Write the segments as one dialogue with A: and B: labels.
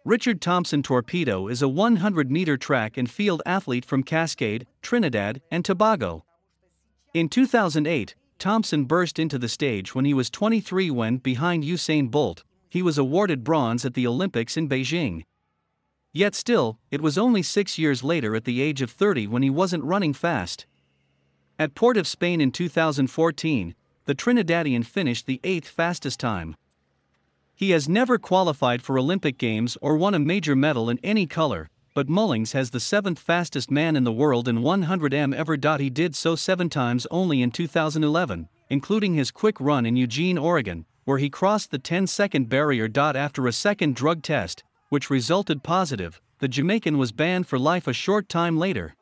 A: Richard Thompson Torpedo is a 100-meter track and field athlete from Cascade, Trinidad and Tobago. In 2008, Thompson burst into the stage when he was 23 when, behind Usain Bolt, he was awarded bronze at the Olympics in Beijing. Yet still, it was only 6 years later at the age of 30 when he wasn't running fast. At Port of Spain in 2014, the Trinidadian finished the 8th fastest time. He has never qualified for Olympic Games or won a major medal in any color, but Mullings has the 7th fastest man in the world in 100m ever. He did so 7 times only in 2011, including his quick run in Eugene, Oregon, where he crossed the 10-second barrier. After a second drug test, which resulted positive, the Jamaican was banned for life a short time later.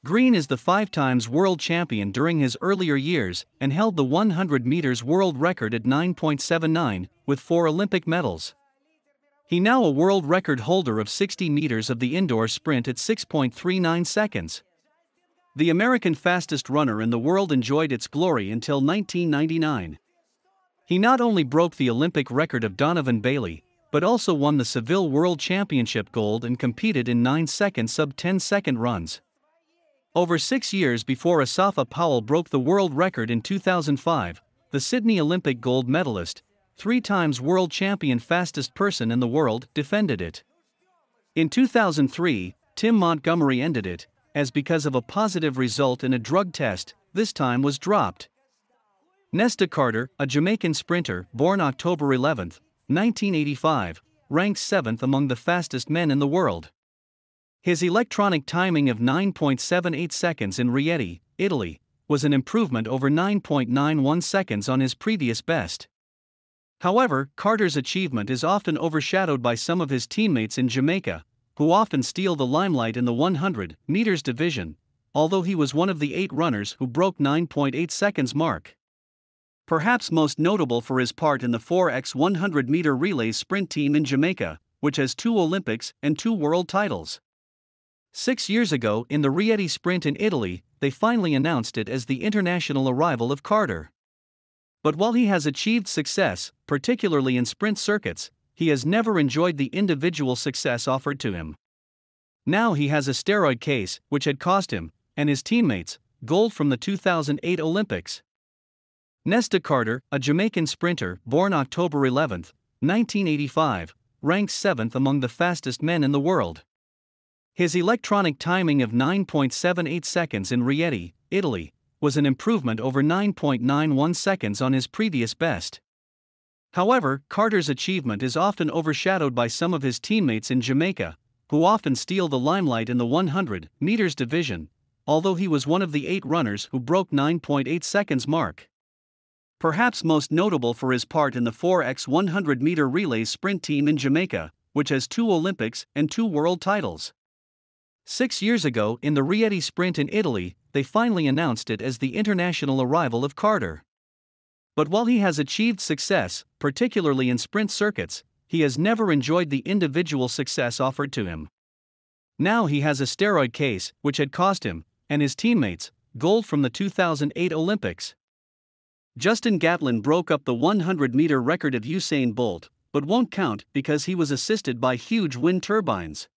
A: Green is the 5 times world champion during his earlier years and held the 100 meters world record at 9.79, with 4 Olympic medals. He now a world record holder of 60 meters of the indoor sprint at 6.39 seconds. The American fastest runner in the world enjoyed its glory until 1999. He not only broke the Olympic record of Donovan Bailey, but also won the Seville World Championship gold and competed in 9-second sub-10-second runs. Over 6 years before Asafa Powell broke the world record in 2005, the Sydney Olympic gold medalist, 3 times world champion fastest person in the world, defended it. In 2003, Tim Montgomery ended it, as because of a positive result in a drug test, this time was dropped. Nesta Carter, a Jamaican sprinter, born October 11, 1985, ranks 7th among the fastest men in the world. His electronic timing of 9.78 seconds in Rieti, Italy, was an improvement over 9.91 seconds on his previous best. However, Carter's achievement is often overshadowed by some of his teammates in Jamaica, who often steal the limelight in the 100 meters division, although he was one of the 8 runners who broke 9.8 seconds mark. Perhaps most notable for his part in the 4x 100-meter relay sprint team in Jamaica, which has 2 Olympics and 2 world titles. 6 years ago, in the Rieti sprint in Italy, they finally announced it as the international arrival of Carter. But while he has achieved success, particularly in sprint circuits, he has never enjoyed the individual success offered to him. Now he has a steroid case, which had cost him, and his teammates, gold from the 2008 Olympics. Nesta Carter, a Jamaican sprinter, born October 11, 1985, ranks 7th among the fastest men in the world. His electronic timing of 9.78 seconds in Rieti, Italy, was an improvement over 9.91 seconds on his previous best. However, Carter's achievement is often overshadowed by some of his teammates in Jamaica, who often steal the limelight in the 100 meters division, although he was one of the 8 runners who broke 9.8 seconds mark. Perhaps most notable for his part in the 4x 100-meter relay sprint team in Jamaica, which has 2 Olympics and 2 world titles. 6 years ago, in the Rieti sprint in Italy, they finally announced it as the international arrival of Carter. But while he has achieved success, particularly in sprint circuits, he has never enjoyed the individual success offered to him. Now he has a steroid case, which had cost him, and his teammates, gold from the 2008 Olympics. Justin Gatlin broke up the 100-meter record of Usain Bolt, but won't count because he was assisted by huge wind turbines.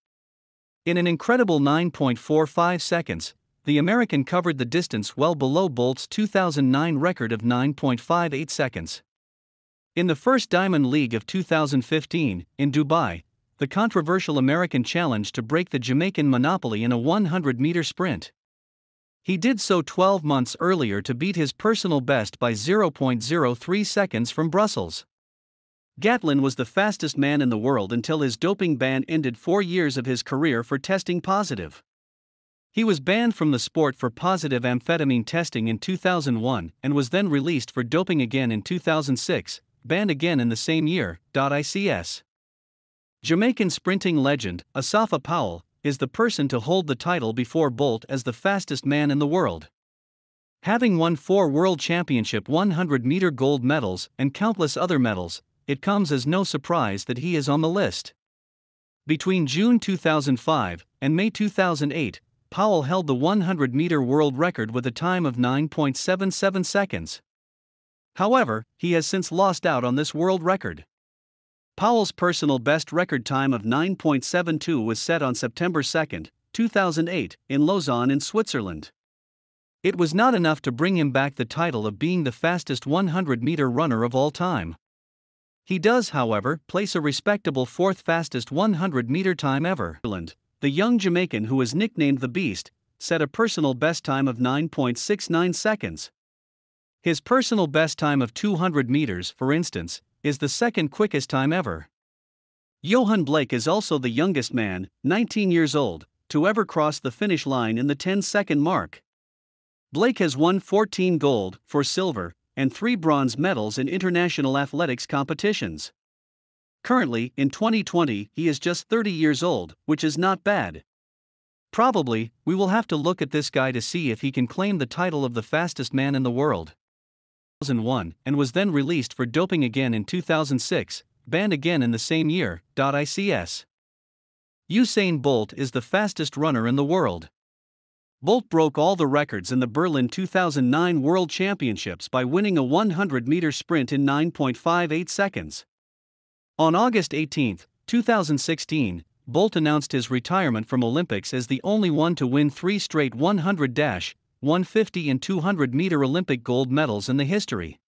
A: In an incredible 9.45 seconds, the American covered the distance well below Bolt's 2009 record of 9.58 seconds. In the first Diamond League of 2015, in Dubai, the controversial American challenged to break the Jamaican monopoly in a 100-meter sprint. He did so 12 months earlier to beat his personal best by 0.03 seconds from Brussels. Gatlin was the fastest man in the world until his doping ban ended 4 years of his career for testing positive. He was banned from the sport for positive amphetamine testing in 2001 and was then released for doping again in 2006, banned again in the same year. ICS. Jamaican sprinting legend, Asafa Powell, is the person to hold the title before Bolt as the fastest man in the world. Having won 4 World Championship 100-meter gold medals and countless other medals, it comes as no surprise that he is on the list. Between June 2005 and May 2008, Powell held the 100-meter world record with a time of 9.77 seconds. However, he has since lost out on this world record. Powell's personal best record time of 9.72 was set on September 2, 2008, in Lausanne in Switzerland. It was not enough to bring him back the title of being the fastest 100-meter runner of all time. He does, however, place a respectable fourth fastest 100-meter time ever. The young Jamaican, who is nicknamed the Beast, set a personal best time of 9.69 seconds. His personal best time of 200 meters, for instance, is the second quickest time ever. Johan Blake is also the youngest man, 19 years old, to ever cross the finish line in the 10-second mark. Blake has won 14 gold, 4 silver, and 3 bronze medals in international athletics competitions. Currently, in 2020, he is just 30 years old, which is not bad. Probably, we will have to look at this guy to see if he can claim the title of the fastest man in the world. 2001, and was then released for doping again in 2006, banned again in the same year. Ics. Usain Bolt is the fastest runner in the world. Bolt broke all the records in the Berlin 2009 World Championships by winning a 100-meter sprint in 9.58 seconds. On August 18, 2016, Bolt announced his retirement from Olympics as the only one to win 3 straight 100-, 150 and 200-meter Olympic gold medals in the history.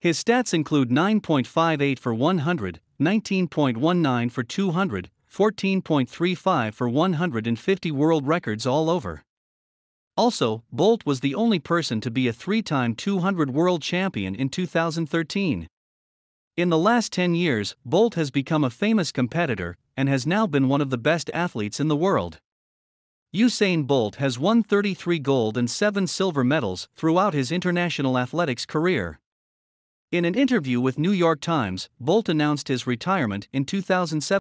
A: His stats include 9.58 for 100, 19.19 for 200, 14.35 for 150 world records all over. Also, Bolt was the only person to be a 3-time 200 world champion in 2013. In the last 10 years, Bolt has become a famous competitor and has now been one of the best athletes in the world. Usain Bolt has won 33 gold and 7 silver medals throughout his international athletics career. In an interview with New York Times, Bolt announced his retirement in 2007.